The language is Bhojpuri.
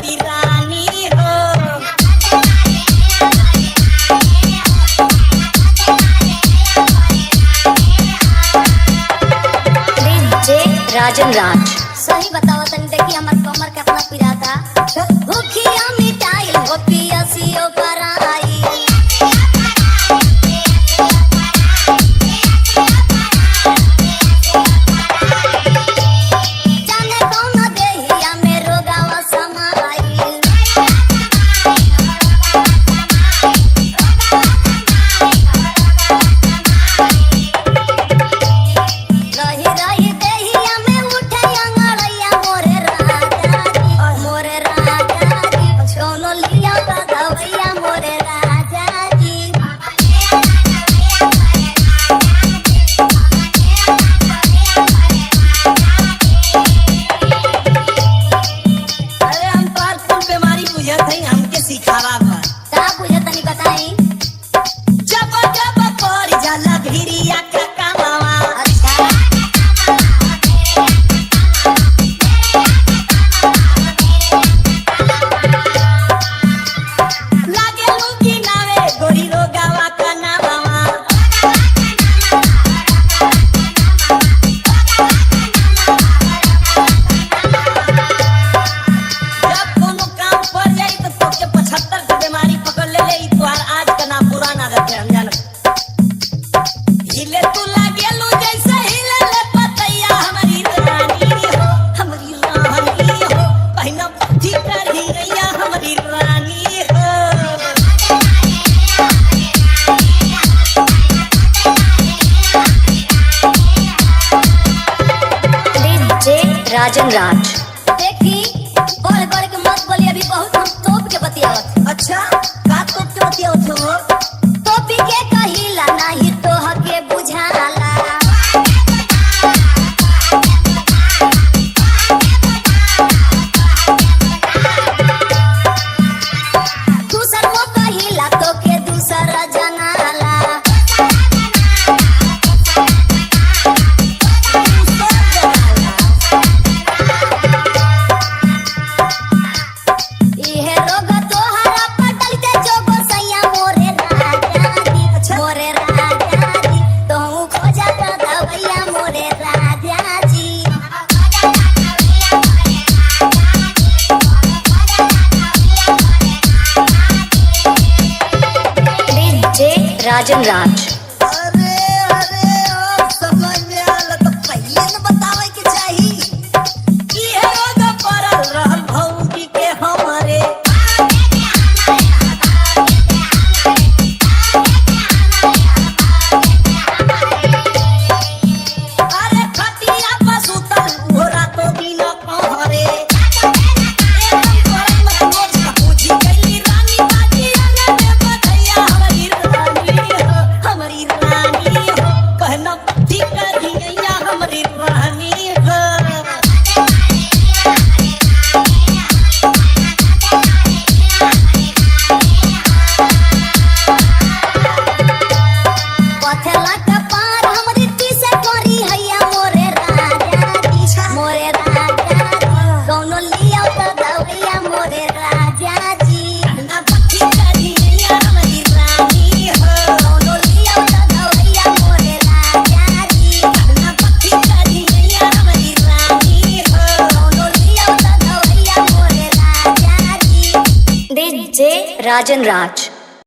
हमारी रानी हो। राजन राज सही बताओ तनी देखी हमर कमर कितना पिराता। भूखिया मिटाई हो पियसियो कराई। जाने कौन देहिया में रोगावा समाई। रही रही देहिया में उठे अंगड़ैया मोरे राजा जी सोनो लिया का दवैया मोरे राजा जी। अरे हम तोहर कुल बीमारी बुझत हई, हमके सिखावा भर। का बुझे तनी बताई। जब जब कर जाला भिरिया का कामवा। अच्छा लागे लुकी नावे गोरी रोगावा का नावा। जब कोनो काम पड़ जाई तो तोके 75 के बीमारी पकड़ ले ले। तोहार आज का ना पुराना रखे हम जानत। हिले तू लागे लू जैसे हिले ले पतैया हमारी रानी हो, हमारी रानी हो। पहिना ठीक कर ही गैया हमारी रानी हो। राजन राज देखी बढ़ बढ़ के मत बोली, अभी बहुत हम तोप के बतियावत। अच्छा का तो क्यों दिया हो? तोपी के कहिला नहीं तो हके बुझाला। दूसर वो कहिला तो के दूसर जनाला। इहे रोग तोहरा पटल के जोगो सैया मोरे राजा जी मोरे राजा जी। तोहू खोजा त दवैया मोरे राजा जी। राजन राज अरे अरे अब समझ में आला तो पहले न बतावे के चाही। इहे रोग पड़ल रहल भौजी के हमरे। अरे खटिया पर सुतल वो रातो दिन पहरे। एकदम करम मत मोच का पूछी गईली रानी बाजी अंगने बधैया हमारी रानी हो, हमारी रानी हो। कहना ठीक कर ही गैया हमारी रानी हो। पथला का पार हमरी टीसे करी हैया मोरे राजा जी मोरे राजा जी। कौनो लिया त दवैया मोरे राजा जी। कहना ठीक कर ही गैया हमारी रानी हो। कौनो लिया त दवैया मोरे राजा जी। कहना ठीक कर ही गैया हमारी रानी हो। कौनो लिया त दवैया मोरे राजा जी। राजन राज